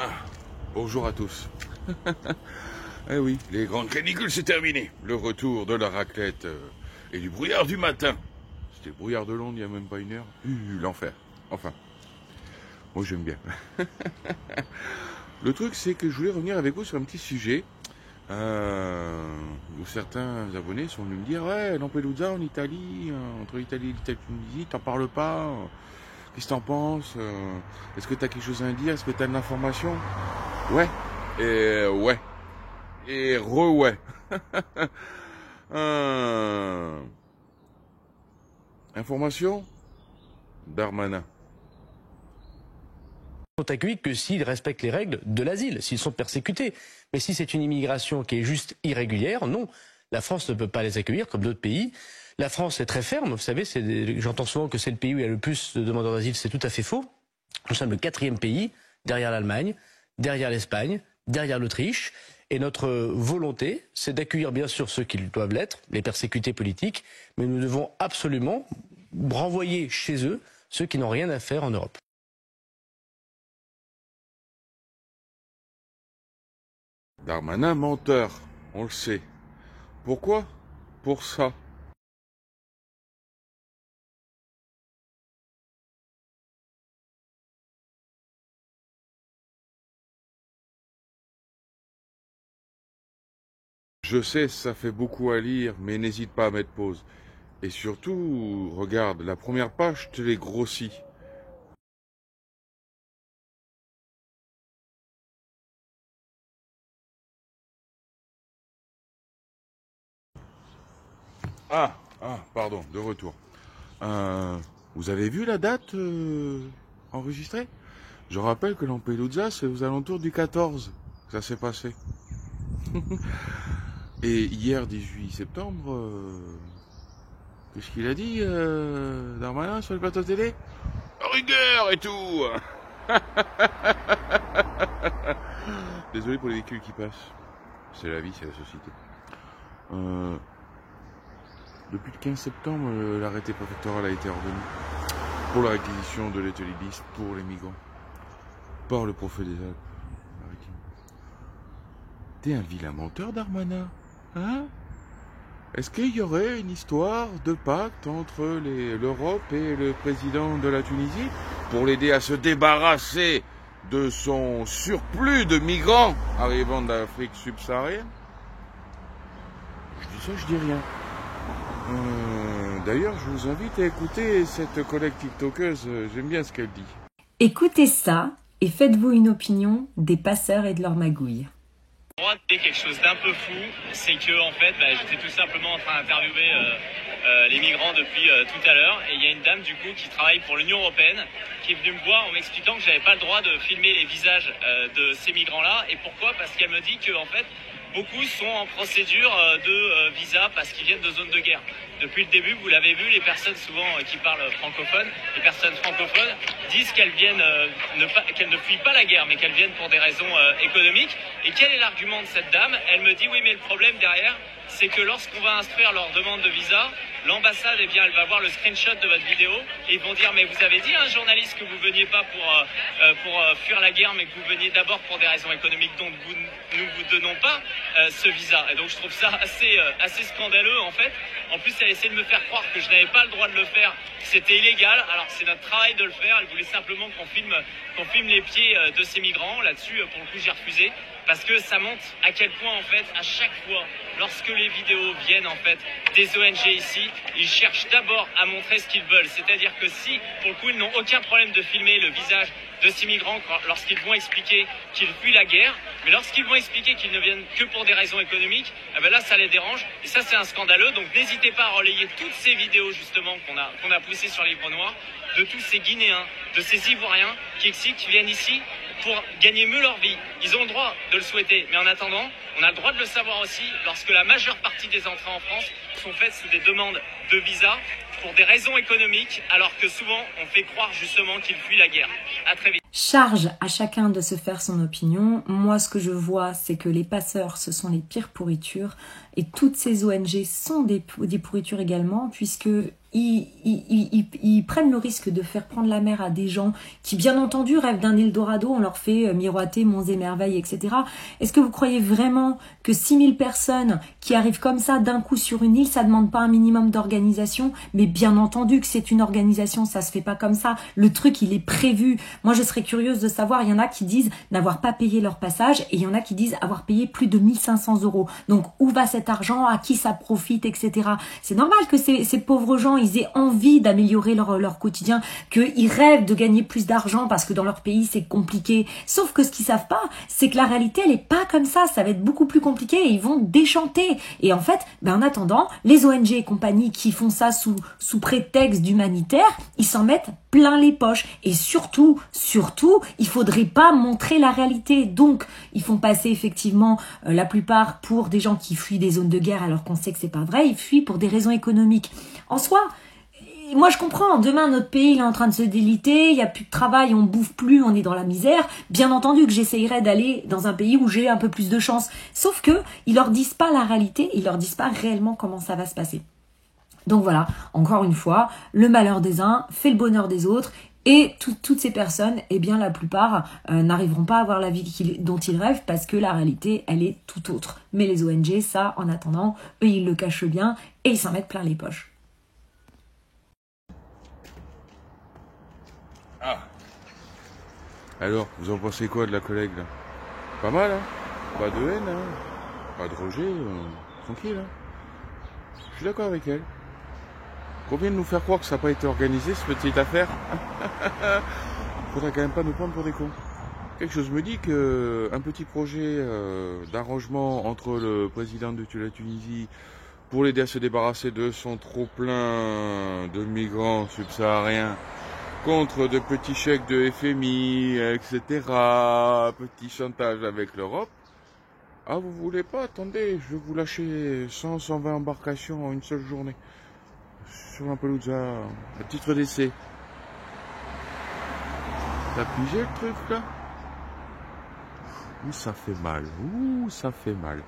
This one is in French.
Ah, bonjour à tous. Eh oui, les grandes canicules, c'est terminé. Le retour de la raclette et du brouillard du matin. C'était le brouillard de Londres il n'y a même pas une heure. L'enfer. Enfin, moi j'aime bien. Le truc, c'est que je voulais revenir avec vous sur un petit sujet où certains abonnés sont venus me dire « Ouais, Lampedusa en Italie, entre l'Italie et la Tunisie, t'en parles pas qu'est-ce que t'en penses Est-ce que t'as quelque chose à dire? Est-ce que t'as de l'information ?» Ouais, et ouais, et re-ouais. Information Darmanin. Sont accueillis que s'ils respectent les règles de l'asile, s'ils sont persécutés. Mais si c'est une immigration qui est juste irrégulière, non. La France ne peut pas les accueillir comme d'autres pays. La France est très ferme. Vous savez, j'entends souvent que c'est le pays où il y a le plus de demandeurs d'asile. C'est tout à fait faux. Nous sommes le 4e pays, derrière l'Allemagne, derrière l'Espagne, derrière l'Autriche. Et notre volonté, c'est d'accueillir bien sûr ceux qui doivent l'être, les persécutés politiques, mais nous devons absolument renvoyer chez eux ceux qui n'ont rien à faire en Europe. Darmanin menteur, on le sait. Pourquoi? Pour ça. Je sais, ça fait beaucoup à lire, mais n'hésite pas à mettre pause. Et surtout, regarde, la première page, je te l'ai grossie. Pardon, de retour. Vous avez vu la date enregistrée? Je rappelle que Lampedusa, c'est aux alentours du 14 que ça s'est passé. Et hier, 18 septembre, qu'est-ce qu'il a dit, Darmanin, sur le plateau télé? Rigueur et tout. Désolé pour les véhicules qui passent. C'est la vie, c'est la société. Depuis le 15 septembre, l'arrêté préfectoral a été ordonné pour la réquisition de l'ételibiste pour les migrants par le préfet des Alpes-Maritimes. T'es un vilain menteur, Darmanin, hein? Est-ce qu'il y aurait une histoire de pacte entre l'Europe et le président de la Tunisie pour l'aider à se débarrasser de son surplus de migrants arrivant d'Afrique subsaharienne? Je dis ça, je dis rien. D'ailleurs, je vous invite à écouter cette collègue tiktokeuse, j'aime bien ce qu'elle dit. Écoutez ça et faites-vous une opinion des passeurs et de leurs magouilles. Quelque chose d'un peu fou, c'est que en fait, j'étais tout simplement en train d'interviewer les migrants depuis tout à l'heure, et il y a une dame du coup qui travaille pour l'Union européenne qui est venue me voir en m'expliquant que j'avais pas le droit de filmer les visages de ces migrants-là. Et pourquoi? Parce qu'elle me dit que en fait, beaucoup sont en procédure de visa parce qu'ils viennent de zones de guerre. Depuis le début, vous l'avez vu, les personnes souvent qui parlent francophone, les personnes francophones disent qu'elles viennent, qu'elles ne fuient pas la guerre, mais qu'elles viennent pour des raisons économiques. Et quel est l'argument de cette dame? Elle me dit oui, mais le problème derrière, c'est que lorsqu'on va instruire leur demande de visa, l'ambassade, eh bien, elle va voir le screenshot de votre vidéo et ils vont dire mais vous avez dit à un journaliste que vous veniez pas pour fuir la guerre, mais que vous veniez d'abord pour des raisons économiques, donc nous vous donnons pas ce visa. Et donc je trouve ça assez scandaleux en fait. En plus, elle essaie de me faire croire que je n'avais pas le droit de le faire, que c'était illégal. Alors c'est notre travail de le faire. Elle voulait simplement qu'on filme les pieds de ces migrants. Là-dessus, pour le coup, j'ai refusé. Parce que ça montre à quel point, en fait, à chaque fois, lorsque les vidéos viennent, en fait, des ONG ici, ils cherchent d'abord à montrer ce qu'ils veulent. C'est-à-dire que si, pour le coup, ils n'ont aucun problème de filmer le visage de ces migrants lorsqu'ils vont expliquer qu'ils fuient la guerre, mais lorsqu'ils vont expliquer qu'ils ne viennent que pour des raisons économiques, eh ben là, ça les dérange. Et ça, c'est un scandaleux. Donc, n'hésitez pas à relayer toutes ces vidéos, justement, qu'on a poussées sur Livre Noir, de tous ces Guinéens, de ces Ivoiriens qui viennent ici pour gagner mieux leur vie. Ils ont le droit de le souhaiter, mais en attendant, on a le droit de le savoir aussi lorsque la majeure partie des entrées en France sont faites sous des demandes de visa pour des raisons économiques, alors que souvent on fait croire justement qu'ils fuient la guerre. À très vite. Charge à chacun de se faire son opinion. Moi, ce que je vois, c'est que les passeurs, ce sont les pires pourritures. Et toutes ces ONG sont des pourritures également, puisque ils prennent le risque de faire prendre la mer à des gens qui, bien entendu, rêvent d'un Eldorado, on leur fait miroiter monts et merveilles, etc. Est-ce que vous croyez vraiment que 6000 personnes qui arrivent comme ça d'un coup sur une île, ça demande pas un minimum d'organisation? Mais bien entendu que c'est une organisation, ça se fait pas comme ça. Le truc, il est prévu. Moi, je serais curieuse de savoir, il y en a qui disent n'avoir pas payé leur passage et il y en a qui disent avoir payé plus de 1500 €. Donc, où va cet argent? À qui ça profite, etc. C'est normal que ces pauvres gens, ils aient envie d'améliorer leur quotidien, qu'ils rêvent de gagner plus d'argent parce que dans leur pays, c'est compliqué. Sauf que ce qu'ils savent pas, c'est que la réalité, elle est pas comme ça. Ça va être beaucoup plus compliqué et ils vont déchanter. Et en fait, en attendant, les ONG et compagnies qui font ça sous prétexte d'humanitaire, ils s'en mettent plein les poches. Et surtout, il faudrait pas montrer la réalité. Donc, ils font passer effectivement la plupart pour des gens qui fuient des zones de guerre alors qu'on sait que c'est pas vrai. Ils fuient pour des raisons économiques. En soi, moi je comprends, demain notre pays il est en train de se déliter, il n'y a plus de travail, on bouffe plus, on est dans la misère. Bien entendu que j'essayerais d'aller dans un pays où j'ai un peu plus de chance. Sauf que ils leur disent pas la réalité, ils leur disent pas réellement comment ça va se passer. Donc voilà, encore une fois, le malheur des uns fait le bonheur des autres. Et toutes ces personnes, eh bien la plupart n'arriveront pas à avoir la vie dont ils rêvent parce que la réalité, elle est tout autre. Mais les ONG, ça, en attendant, eux, ils le cachent bien et ils s'en mettent plein les poches. Ah. Alors, vous en pensez quoi de la collègue là? Pas mal, hein? Pas de haine, hein? Pas de rejet, tranquille, hein? Je suis d'accord avec elle. Combien de nous faire croire que ça n'a pas été organisé, cette petite affaire? Faudrait quand même pas nous prendre pour des cons. Quelque chose me dit que un petit projet d'arrangement entre le président de la Tunisie pour l'aider à se débarrasser de son trop-plein de migrants subsahariens contre de petits chèques de FMI, etc., petit chantage avec l'Europe. Ah, vous voulez pas? Attendez, je vais vous lâcher 120 embarcations en une seule journée. Sur Lampedusa, à titre d'essai. T'as pigé le truc là? Ouh, ça fait mal. Ouh, ça fait mal.